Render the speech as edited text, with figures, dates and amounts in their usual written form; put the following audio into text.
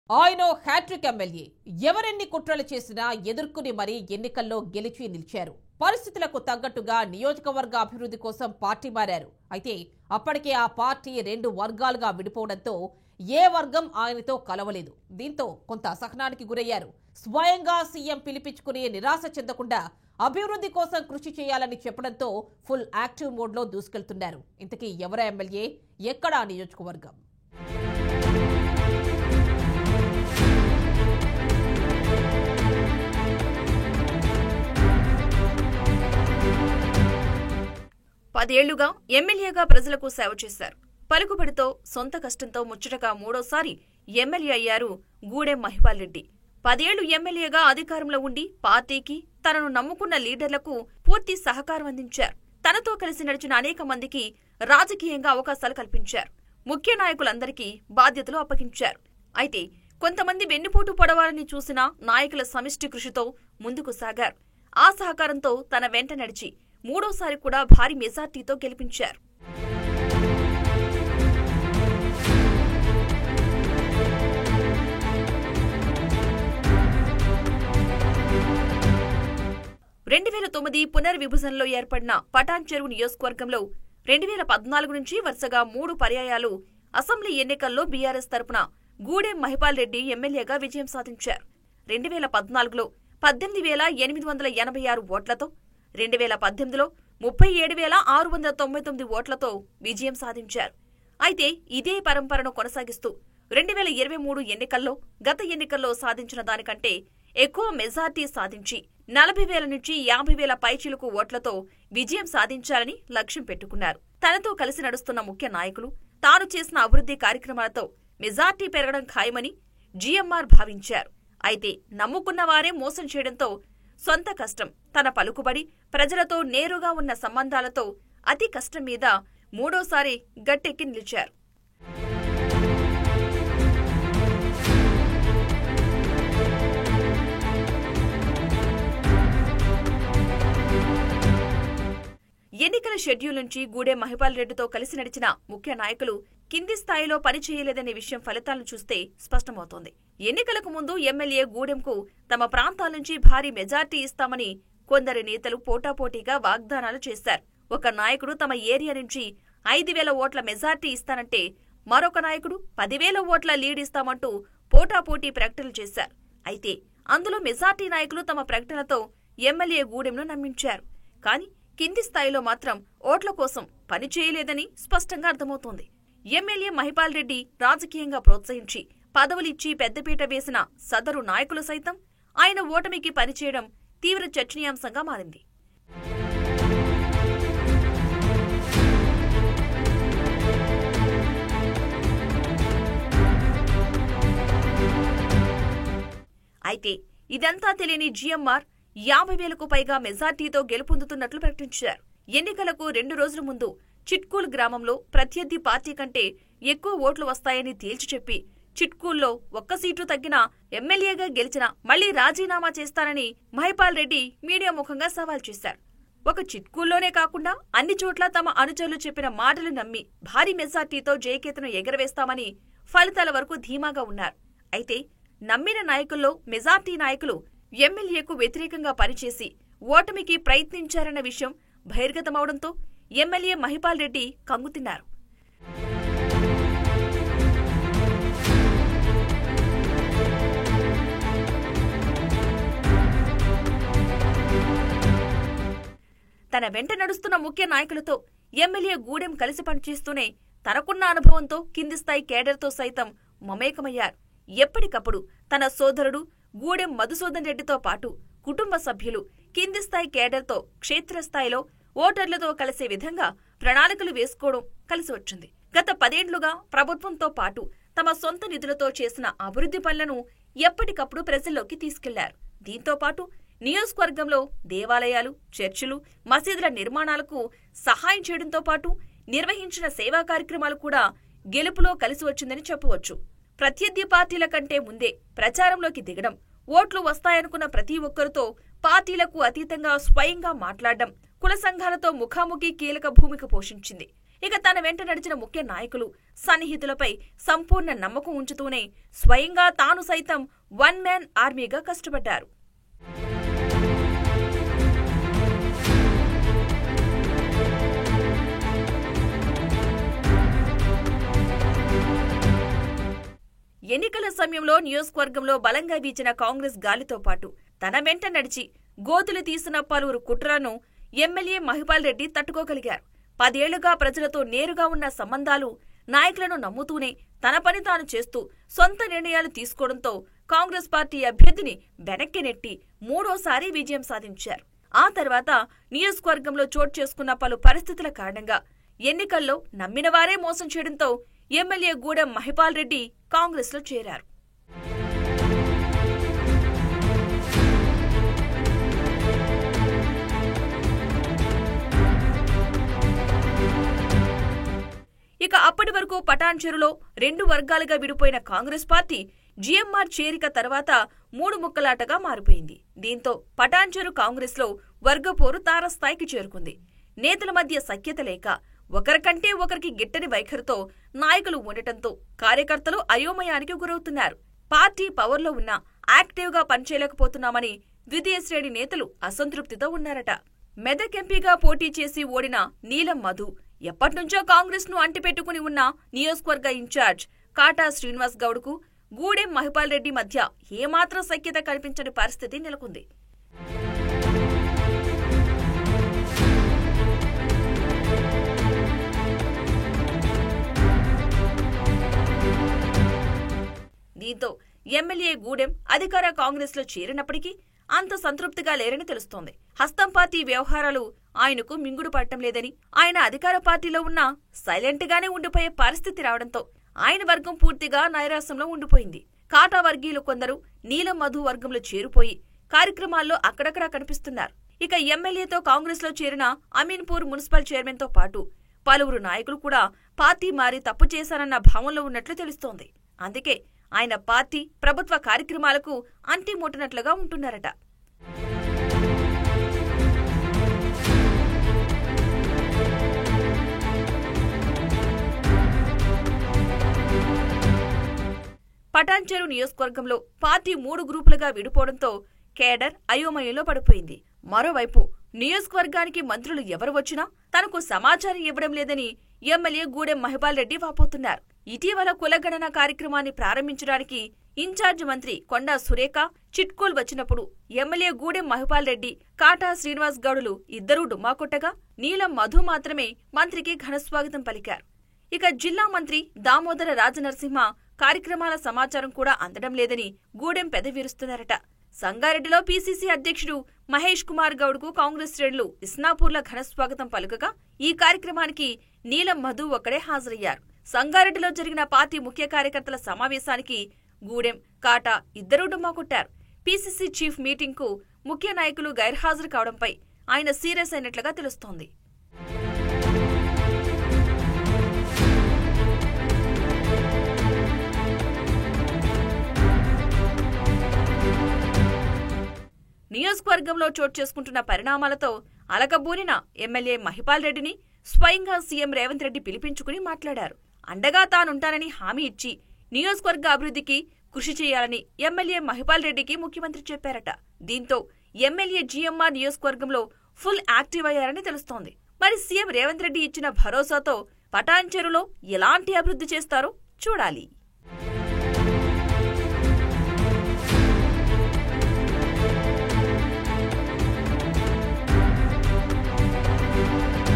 ఆయన hat trick MLA ఎవరెన్ని కుట్రలు చేసినా ఎదుర్కొని మరీ ఎన్నికల్లో గెలిచి నిలిచారు. పరిస్థితులకు తగ్గట్టుగా నియోజకవర్గ అభివృద్ధి కోసం పార్టీ మారారు. అయితే అప్పటికే ఆ పార్టీ రెండు వర్గాలుగా విడిపోవడంతో ఏ వర్గం ఆయనతో కలవలేదు. దీంతో కొంత అసహనానికి గురయ్యారు. స్వయంగా సీఎం పిలిపించుకుని నిరాశ చెందకుండా అభివృద్ధి కోసం కృషి చేయాలని చెప్పడంతో ఫుల్ యాక్టివ్ మోడ్లో దూసుకెళ్తున్నారు. ఇంతకీ ఎవరా ఎమ్మెల్యే, ఎక్కడా నియోజకవర్గం? పదేళ్లుగా ఎమ్మెల్యేగా ప్రజలకు సేవ చేశారు. పలుకుబడితో, సొంత కష్టంతో ముచ్చటగా మూడోసారి ఎమ్మెల్యే అయ్యారు గూడెం మహిపాల్ రెడ్డి. 10 ఏళ్లు ఎమ్మెల్యేగా అధికారంలో ఉండి పార్టీకి, తనను నమ్ముకున్న లీడర్లకు పూర్తి సహకారం అందించారు. తనతో కలిసి నడిచిన అనేక మందికి రాజకీయంగా అవకాశాలు కల్పించారు. ముఖ్య నాయకులందరికీ బాధ్యతలు అప్పగించారు. అయితే కొంతమంది వెన్నుపోటు పొడవాలని చూసిన నాయకుల సమిష్టి కృషితో ముందుకు సాగారు. ఆ సహకారంతో తన వెంట నడిచి మూడోసారి కూడా భారీ మెజార్టీతో గెలిపించారు. పునర్విభజనలో ఏర్పడిన పటాన్ చెరువు నియోజకవర్గంలో 2014 నుంచి వరుసగా 3 పర్యాయాలు అసెంబ్లీ ఎన్నికల్లో బీఆర్ఎస్ తరపున గూడెం మహిపాల్ రెడ్డి ఎమ్మెల్యేగా విజయం సాధించారు. 2014లో 18,886 ఓట్లతో, 2018లో 37,699 ఓట్లతో విజయం సాధించారు. అయితే ఇదే పరంపరను కొనసాగిస్తూ 2023 ఎన్నికల్లో గత ఎన్నికల్లో సాధించిన దానికంటే ఎక్కువ మెజార్టీ సాధించి 40,000 నుంచి 50,000 పైచిలుకు ఓట్లతో విజయం సాధించాలని లక్ష్యం పెట్టుకున్నారు. తనతో కలిసి నడుస్తున్న ముఖ్య నాయకులు తాను చేసిన అభివృద్ధి కార్యక్రమాలతో మెజార్టీ పెరగడం ఖాయమని జీఎంఆర్ భావించారు. అయితే నమ్ముకున్న వారే మోసం చేయడంతో సొంత కష్టం, తన పలుకుబడి, ప్రజలతో నేరుగా ఉన్న సంబంధాలతో అతి కష్టం మీద మూడోసారి గట్టెక్కి నిలిచారు. ఎన్నికల షెడ్యూల్ నుంచి గూడెం మహిపాల్ రెడ్డితో కలిసి నడిచిన ముఖ్య నాయకులు కింది స్థాయిలో పనిచేయలేదనే విషయం ఫలితాలను చూస్తే స్పష్టమవుతోంది. ఎన్నికలకు ముందు ఎమ్మెల్యే గూడెంకు తమ ప్రాంతాల నుంచి భారీ మెజార్టీ ఇస్తామని కొందరు నేతలు పోటాపోటీగా వాగ్దానాలు చేశారు. ఒక నాయకుడు తమ ఏరియా నుంచి 5,000 ఓట్ల మెజార్టీ ఇస్తానంటే మరొక నాయకుడు 10,000 ఓట్ల లీడ్ ఇస్తామంటూ పోటాపోటీ ప్రకటనలు చేశారు. అయితే అందులో మెజార్టీ నాయకులు తమ ప్రకటనలతో ఎమ్మెల్యే గూడెంను నమ్మించారు. కానీ కింది స్థాయిలో మాత్రం ఓట్ల కోసం పనిచేయలేదని స్పష్టంగా అర్థమవుతోంది. ఎమ్మెల్యే మహిపాల్ రెడ్డి రాజకీయంగా ప్రోత్సహించి పదవులిచ్చి పెద్దపీట వేసిన సదరు నాయకులు సైతం ఆయన ఓటమికి పనిచేయడం తీవ్ర చర్చనీయాంశంగా మారింది. అయితే ఇదంతా తెలియని జీఎంఆర్ 50,000కు పైగా మెజార్టీతో గెలుపొందుతున్నట్లు ప్రకటించారు. ఎన్నికలకు 2 రోజుల ముందు చిట్కూల్ గ్రామంలో ప్రత్యర్థి పార్టీ కంటే ఎక్కువ ఓట్లు వస్తాయని తేల్చి చెప్పి చిట్కూల్లో 1 సీటు తగ్గినా ఎమ్మెల్యేగా గెలిచినా మళ్లీ రాజీనామా చేస్తానని మహిపాల్ రెడ్డి మీడియా ముఖంగా సవాల్ చేశారు. ఒక చిట్కూల్లోనే కాకుండా అన్ని చోట్ల తమ అనుచరులు చెప్పిన మాటలు నమ్మి భారీ మెజార్టీతో జయకేతను ఎగరవేస్తామని ఫలితాల వరకు ధీమాగా ఉన్నారు. అయితే నమ్మిన నాయకుల్లో మెజార్టీ నాయకులు ఎమ్మెల్యేకు వ్యతిరేకంగా పనిచేసి ఓటమికి ప్రయత్నించారన్న విషయం బహిర్గతమవడంతో ఎమ్మెల్యే మహిపాల్ రెడ్డి కంగుతిన్నారు. తన వెంట నడుస్తున్న ముఖ్య నాయకులతో ఎమ్మెల్యే గూడెం కలిసి పనిచేస్తూనే తనకున్న అనుభవంతో కింది స్థాయి కేడర్తో సైతం మమేకమయ్యారు. ఎప్పటికప్పుడు తన సోదరుడు గూడెం మధుసూదన్ రెడ్డితో పాటు కుటుంబ సభ్యులు కింది స్థాయి కేడర్తో క్షేత్రస్థాయిలో ఓటర్లతో కలిసే విధంగా ప్రణాళికలు వేసుకోవడం కలిసి వచ్చింది. గత 10 ఏళ్లుగా ప్రభుత్వంతో పాటు తమ సొంత నిధులతో చేసిన అభివృద్ధి పనులను ఎప్పటికప్పుడు ప్రజల్లోకి తీసుకెళ్లారు. దీంతో పాటు నియోజకవర్గంలో దేవాలయాలు, చర్చిలు, మసీదుల నిర్మాణాలకు సహాయం చేయడంతో పాటు నిర్వహించిన సేవా కార్యక్రమాలు కూడా గెలుపులో కలిసి వచ్చిందని చెప్పవచ్చు. ప్రత్యర్థి పార్టీల కంటే ముందే ప్రచారంలోకి దిగడం, ఓట్లు వస్తాయనుకున్న ప్రతి ఒక్కరితో పార్టీలకు అతీతంగా స్వయంగా మాట్లాడడం, కుల సంఘాలతో ముఖాముఖి కీలక భూమిక పోషించింది. ఇక తన వెంట నడిచిన ముఖ్య నాయకులు, సన్నిహితులపై సంపూర్ణ నమ్మకం ఉంచుతూనే స్వయంగా తాను సైతం వన్ మ్యాన్ ఆర్మీగా కష్టపడ్డారు. ఎన్నికల సమయంలో నియోజకవర్గంలో బలంగా వీచిన కాంగ్రెస్ గాలితో పాటు తన వెంట నడిచి గోతులు తీసిన పలువురు కుట్రలను ఎమ్మెల్యే మహిపాల్ రెడ్డి తట్టుకోగలిగారు. 10 ఏళ్లుగా ప్రజలతో నేరుగా ఉన్న సంబంధాలు, నాయకులను నమ్ముతూనే తన పని తాను చేస్తూ సొంత నిర్ణయాలు తీసుకోవడంతో కాంగ్రెస్ పార్టీ అభ్యర్థిని వెనక్కి నెట్టి 3వ విజయం సాధించారు. ఆ తర్వాత నియోజకవర్గంలో చోటు చేసుకున్న పలు పరిస్థితుల కారణంగా ఎన్నికల్లో నమ్మిన వారే మోసం చేయడంతో ఎమ్మెల్యే గూడెం మహిపాల్ రెడ్డి కాంగ్రెస్ లో చేరారు. ఇక అప్పటి వరకు పటాన్చెరులో 2 వర్గాలుగా విడిపోయిన కాంగ్రెస్ పార్టీ జీఎంఆర్ చేరిక తర్వాత 3 ముక్కలాటగా మారిపోయింది. దీంతో పటాన్చెరు కాంగ్రెస్ లో వర్గపోరు తారస్థాయికి చేరుకుంది. నేతల మధ్య సఖ్యత లేక ఒకరికంటే ఒకరికి గిట్టని వైఖరితో నాయకులు ఉండటంతో కార్యకర్తలు అయోమయానికి గురవుతున్నారు. పార్టీ పవర్లో ఉన్నా యాక్టివ్ గా పనిచేయలేకపోతున్నామని ద్వితీయ శ్రేణి నేతలు అసంతృప్తితో ఉన్నారట. మెదక్ ఎంపీగా పోటీ చేసి ఓడిన నీలం మధు ఎప్పటినుంచో కాంగ్రెస్ ను అంటిపెట్టుకుని ఉన్న నియోజకవర్గ ఇన్ఛార్జ్ కాటా శ్రీనివాస్ గౌడ్కు గూడెం మహిపాల్ రెడ్డి మధ్య ఏమాత్రం సఖ్యత కనిపించని పరిస్థితి నెలకొంది. దీంతో ఎమ్మెల్యే గూడెం అధికార కాంగ్రెస్ లో చేరినప్పటికీ అంత సంతృప్తిగా లేరని తెలుస్తోంది. హస్తం పార్టీ వ్యవహారాలు ఆయనకు మింగుడు పడటం లేదని, ఆయన అధికార పార్టీలో ఉన్నా సైలెంట్ గానే ఉండిపోయే పరిస్థితి రావడంతో ఆయన వర్గం పూర్తిగా నైరాశ్యంలో ఉండిపోయింది. కాటా వర్గీయులు కొందరు నీలం మధు వర్గంలో చేరిపోయి కార్యక్రమాల్లో అక్కడక్కడా కనిపిస్తున్నారు. ఇక ఎమ్మెల్యేతో కాంగ్రెస్ లో చేరిన అమీన్పూర్ మున్సిపల్ చైర్మన్ తో పాటు పలువురు నాయకులు కూడా పార్టీ మారి తప్పు చేశారన్న భావంలో ఉన్నట్లు తెలుస్తోంది. అందుకే ఆయన పార్టీ, ప్రభుత్వ కార్యక్రమాలకు అంటిముట్టనట్లుగా ఉంటున్నారట. పటాన్చెరు నియోజకవర్గంలో పార్టీ 3 గ్రూపులుగా విడిపోవడంతో కేడర్ అయోమయంలో పడిపోయింది. మరోవైపు నియోజకవర్గానికి మంత్రులు ఎవరు వచ్చినా తనకు సమాచారం ఇవ్వడం లేదని ఎమ్మెల్యే గూడెం మహిపాల్ రెడ్డి వాపోతున్నారు. ఇటీవల కులగణన కార్యక్రమాన్ని ప్రారంభించడానికి ఇన్ఛార్జ్ మంత్రి కొండా సురేఖ చిట్కోల్ వచ్చినప్పుడు ఎమ్మెల్యే గూడెం మహిపాల్ రెడ్డి, కాటా శ్రీనివాస్ గౌడులు ఇద్దరూ డుమ్మాకొట్టగా నీలం మధు మాత్రమే మంత్రికి ఘనస్వాగతం పలికారు. ఇక జిల్లా మంత్రి దామోదర రాజనరసింహ కార్యక్రమాల సమాచారం కూడా అందడం లేదని గూడెం పెదవిరుస్తున్నారట. సంగారెడ్డిలో పీసీసీ అధ్యక్షుడు మహేష్ కుమార్ గౌడ్కు కాంగ్రెస్ శ్రేణులు ఇస్నాపూర్ల ఘనస్వాగతం పలుకగా ఈ కార్యక్రమానికి నీలం మధు ఒక్కడే హాజరయ్యారు. సంగారెడ్డిలో జరిగిన పార్టీ ముఖ్య కార్యకర్తల సమావేశానికి గూడెం, కాటా ఇద్దరూ డుమ్మా కొట్టారు. పీసీసీ చీఫ్ మీటింగ్ కు ముఖ్య నాయకులు గైర్హాజరు కావడంపై ఆయన సీరియస్ అయినట్లుగా తెలుస్తోంది. నియోజకవర్గంలో చోటు చేసుకుంటున్న పరిణామాలతో అలకబూనిన ఎమ్మెల్యే మహిపాల్ రెడ్డిని స్వయంగా సీఎం రేవంత్ రెడ్డి పిలిపించుకుని మాట్లాడారు. అండగా తానుంటానని హామీ ఇచ్చి నియోజకవర్గ అభివృద్ధికి కృషి చేయాలని ఎమ్మెల్యే మహిపాల్ రెడ్డికి ముఖ్యమంత్రి చెప్పారట. దీంతో ఎమ్మెల్యే జీఎంఆర్ నియోజకవర్గంలో ఫుల్ యాక్టివ్ అయ్యారని తెలుస్తోంది. మరి సీఎం రేవంత్ రెడ్డి ఇచ్చిన భరోసాతో పటాన్చెరులో ఎలాంటి అభివృద్ధి చేస్తారో చూడాలి.